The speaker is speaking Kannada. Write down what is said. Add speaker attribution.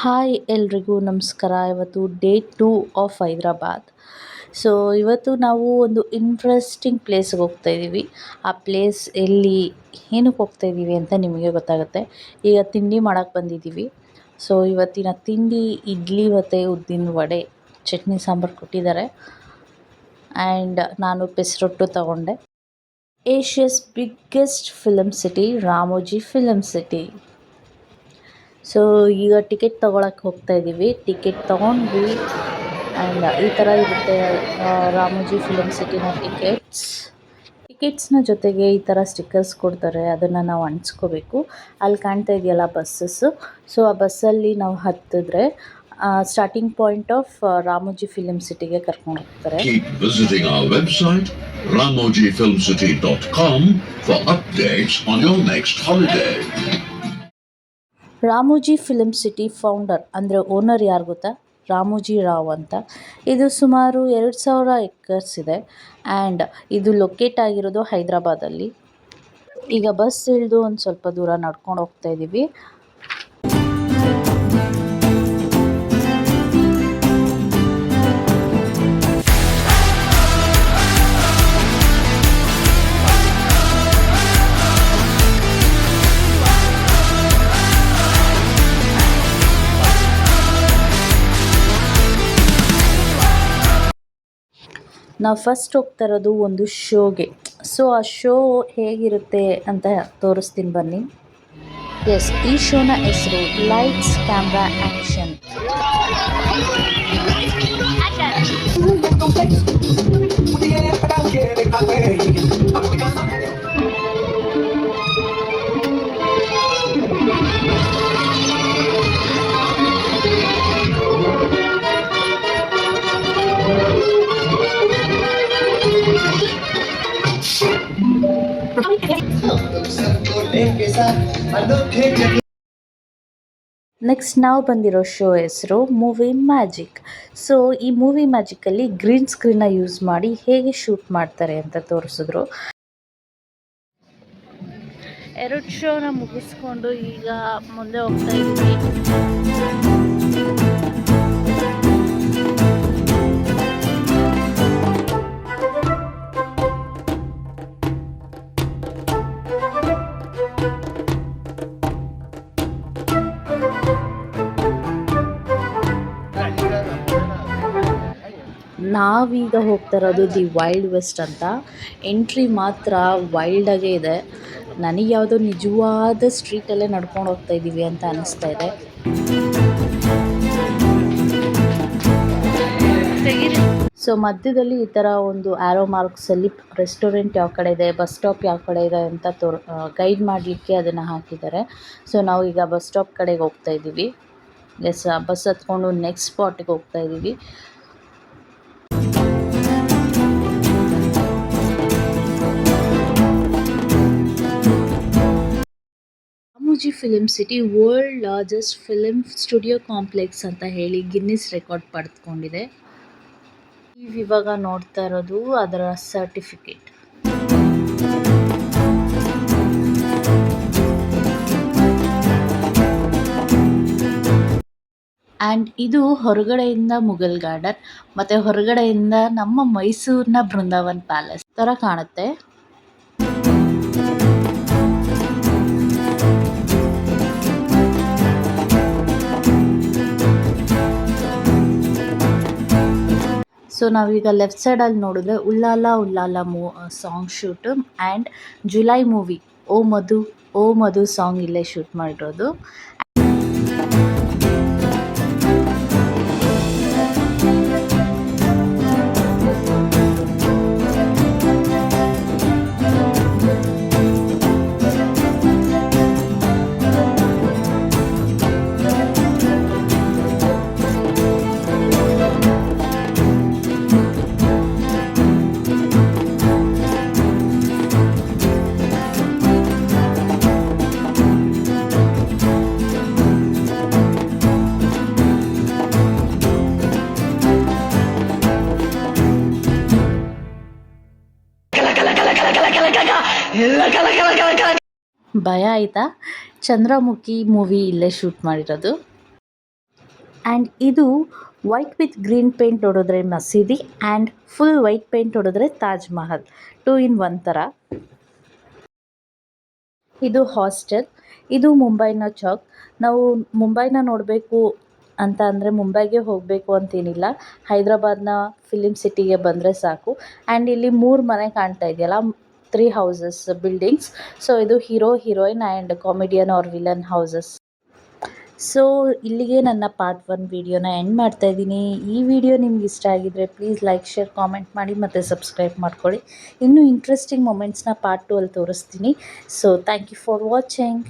Speaker 1: ಹಾಯ್ ಎಲ್ರಿಗೂ ನಮಸ್ಕಾರ. ಇವತ್ತು ಡೇ 2 ಆಫ್ ಹೈದ್ರಾಬಾದ್. ಸೊ ಇವತ್ತು ನಾವು ಒಂದು ಇಂಟ್ರೆಸ್ಟಿಂಗ್ ಪ್ಲೇಸ್ಗೆ ಹೋಗ್ತಾ ಇದ್ದೀವಿ. ಆ ಪ್ಲೇಸ್ ಎಲ್ಲಿ, ಏನಕ್ಕೆ ಹೋಗ್ತಾ ಇದ್ದೀವಿ ಅಂತ ನಿಮಗೆ ಗೊತ್ತಾಗುತ್ತೆ. ಈಗ ತಿಂಡಿ ಮಾಡೋಕ್ಕೆ ಬಂದಿದ್ದೀವಿ. ಸೊ ಇವತ್ತಿನ ತಿಂಡಿ ಇಡ್ಲಿ ಮತ್ತು ಉದ್ದಿನ ವಡೆ, ಚಟ್ನಿ ಸಾಂಬಾರು ಕೊಟ್ಟಿದ್ದಾರೆ. ಆ್ಯಂಡ್ ನಾನು ಪೆಸರೊಟ್ಟು ತಗೊಂಡೆ. Asia's biggest film city Ramoji film city. So ಈಗ ಟಿಕೆಟ್ ತೊಗೊಳಕ್ಕೆ ಹೋಗ್ತಾ ಇದ್ದೀವಿ. ಟಿಕೆಟ್ ತೊಗೊಂಡ್ವಿ. ಆ್ಯಂಡ್ ಈ ಥರ ಇರುತ್ತೆ ರಾಮೋಜಿ ಫಿಲಮ್ ಸಿಟಿನ ಟಿಕೆಟ್ಸ್ನ ಜೊತೆಗೆ ಈ ಥರ ಸ್ಟಿಕ್ಕರ್ಸ್ ಕೊಡ್ತಾರೆ. ಅದನ್ನು ನಾವು ಅಂಟಿಸ್ಕೋಬೇಕು. ಅಲ್ಲಿ ಕಾಣ್ತಾ ಇದೆಯಲ್ಲ ಬಸ್ಸಸ್ಸು. ಸೊ ಆ ಬಸ್ಸಲ್ಲಿ ನಾವು ಹತ್ತಿದ್ರೆ starting point of Ramoji film ಸಿಟಿಗೆ ಕರ್ಕೊಂಡು ಹೋಗ್ತಾರೆ.
Speaker 2: Keep visiting our website ramojifilmcity.com for updates on your next holiday.
Speaker 1: Ramoji film city founder ಅಂದರೆ ಓನರ್ ಯಾರು ಗೊತ್ತಾ? ರಾಮೋಜಿ ರಾವ್ ಅಂತ. ಇದು ಸುಮಾರು 2000 ಎಕರ್ಸ್ ಇದೆ. ಆ್ಯಂಡ್ ಇದು ಲೊಕೇಟ್ ಆಗಿರೋದು ಹೈದ್ರಾಬಾದಲ್ಲಿ. ಈಗ ಬಸ್ ಇಳಿದು ಒಂದು ಸ್ವಲ್ಪ ದೂರ ನಡ್ಕೊಂಡು ಹೋಗ್ತಾ ಇದ್ದೀವಿ. ನಾವು ಫಸ್ಟ್ ಹೋಗ್ತಾ ಇರೋದು ಒಂದು ಶೋಗೆ. ಸೊ ಆ ಶೋ ಹೇಗಿರುತ್ತೆ ಅಂತ ತೋರಿಸ್ತೀನಿ ಬನ್ನಿ. ಎಸ್, ಈ ಶೋನ ಹೆಸರು ಲೈಟ್ಸ್ ಕ್ಯಾಮ್ರಾ ಆ್ಯಕ್ಷನ್. ನೆಕ್ಸ್ಟ್ ನಾವು ಬಂದಿರೋ ಶೋ ಹೆಸರು ಮೂವಿ ಮ್ಯಾಜಿಕ್. ಸೊ ಈ ಮೂವಿ ಮ್ಯಾಜಿಕಲ್ಲಿ ಗ್ರೀನ್ ಸ್ಕ್ರೀನ್ನ ಯೂಸ್ ಮಾಡಿ ಹೇಗೆ ಶೂಟ್ ಮಾಡ್ತಾರೆ ಅಂತ ತೋರಿಸಿದ್ರು. 2 ಶೋನ ಮುಗಿಸ್ಕೊಂಡು ಈಗ ಮುಂದೆ ಹೋಗ್ತಾ ಇದ್ದೀವಿ. ನಾವೀಗ ಹೋಗ್ತಾ ಇರೋದು ದಿ ವೈಲ್ಡ್ ವೆಸ್ಟ್ ಅಂತ. ಎಂಟ್ರಿ ಮಾತ್ರ ವೈಲ್ಡಾಗೇ ಇದೆ. ನನಗೆ ಯಾವುದೋ ನಿಜವಾದ ಸ್ಟ್ರೀಟಲ್ಲೇ ನಡ್ಕೊಂಡು ಹೋಗ್ತಾ ಇದ್ದೀವಿ ಅಂತ ಅನ್ನಿಸ್ತಾ ಇದೆ. ಸೊ ಮಧ್ಯದಲ್ಲಿ ಈ ಥರ ಒಂದು ಆ್ಯರೋ ಮಾರ್ಕ್ಸಲ್ಲಿ ರೆಸ್ಟೋರೆಂಟ್ ಯಾವ ಕಡೆ ಇದೆ, ಬಸ್ ಸ್ಟಾಪ್ ಯಾವ ಕಡೆ ಇದೆ ಅಂತ ಗೈಡ್ ಮಾಡಲಿಕ್ಕೆ ಅದನ್ನು ಹಾಕಿದ್ದಾರೆ. ಸೊ ನಾವು ಈಗ ಬಸ್ ಸ್ಟಾಪ್ ಕಡೆಗೆ ಹೋಗ್ತಾ ಇದ್ದೀವಿ. ಎಸ್, ಬಸ್ ಹತ್ಕೊಂಡು ನೆಕ್ಸ್ಟ್ ಸ್ಪಾಟಿಗೆ ಹೋಗ್ತಾ ಇದ್ದೀವಿ. Ramoji film city world largest film studio complex ಅಂತ ಹೇಳಿ ಗಿನ್ನಿಸ್ ರೆಕಾರ್ಡ್ ಪಡೆದುಕೊಂಡಿದೆ. ಇವಾಗ ನೋಡ್ತಾ ಇರೋದು ಅದರ ಸರ್ಟಿಫಿಕೇಟ್. ಆ್ಯಂಡ್ ಇದು ಹೊರಗಡೆಯಿಂದ ಮುಘಲ್ ಗಾರ್ಡನ್ ಮತ್ತು ಹೊರಗಡೆಯಿಂದ ನಮ್ಮ ಮೈಸೂರಿನ ಬೃಂದಾವನ್ ಪ್ಯಾಲೇಸ್ ಥರ ಕಾಣುತ್ತೆ. ಸೊ ನಾವೀಗ ಲೆಫ್ಟ್ ಸೈಡಲ್ಲಿ ನೋಡಿದ್ರೆ Ullala Ullala song shoot and Julayi movie O Madhu song ಇಲ್ಲೇ ಶೂಟ್ ಮಾಡಿರೋದು. ಭಯ ಆಯಿತಾ? ಚಂದ್ರಮುಖಿ ಮೂವಿ ಇಲ್ಲೇ ಶೂಟ್ ಮಾಡಿರೋದು. ಆ್ಯಂಡ್ ಇದು ವೈಟ್ ವಿತ್ ಗ್ರೀನ್ ಪೇಂಟ್ ಹೊಡೆದ್ರೆ ಮಸೀದಿ ಆ್ಯಂಡ್ ಫುಲ್ ವೈಟ್ ಪೇಂಟ್ ಹೊಡೆದ್ರೆ ತಾಜ್ ಮಹಲ್ 2 in 1 ಥರ. ಇದು ಹಾಸ್ಟೆಲ್. ಇದು ಮುಂಬೈನ ಚೌಕ್. ನಾವು ಮುಂಬೈನ ನೋಡಬೇಕು ಅಂತ ಅಂದರೆ ಮುಂಬೈಗೆ ಹೋಗಬೇಕು ಅಂತೇನಿಲ್ಲ, ಹೈದ್ರಾಬಾದ್ನ ಫಿಲಿಮ್ ಸಿಟಿಗೆ ಬಂದರೆ ಸಾಕು. ಆ್ಯಂಡ್ ಇಲ್ಲಿ 3 ಮನೆ ಕಾಣ್ತಾ ಇದೆಯಲ್ಲ, 3 ಹೌಸಸ್ ಬಿಲ್ಡಿಂಗ್ಸ್. ಸೊ ಇದು hero heroine and comedian or villain houses. So ಇಲ್ಲಿಗೆ ನನ್ನ ಪಾರ್ಟ್ 1 ವಿಡಿಯೋನ ಎಂಡ್ ಮಾಡ್ತಾ ಇದ್ದೀನಿ. ಈ ವಿಡಿಯೋ ನಿಮ್ಗೆ ಇಷ್ಟ ಆಗಿದ್ದರೆ ಪ್ಲೀಸ್ ಲೈಕ್, ಶೇರ್, ಕಾಮೆಂಟ್ ಮಾಡಿ ಮತ್ತು ಸಬ್ಸ್ಕ್ರೈಬ್ ಮಾಡ್ಕೊಳ್ಳಿ. ಇನ್ನೂ ಇಂಟ್ರೆಸ್ಟಿಂಗ್ ಮೊಮೆಂಟ್ಸ್ನ ಪಾರ್ಟ್ 2 ಅಲ್ಲಿ ತೋರಿಸ್ತೀನಿ. So thank you for watching.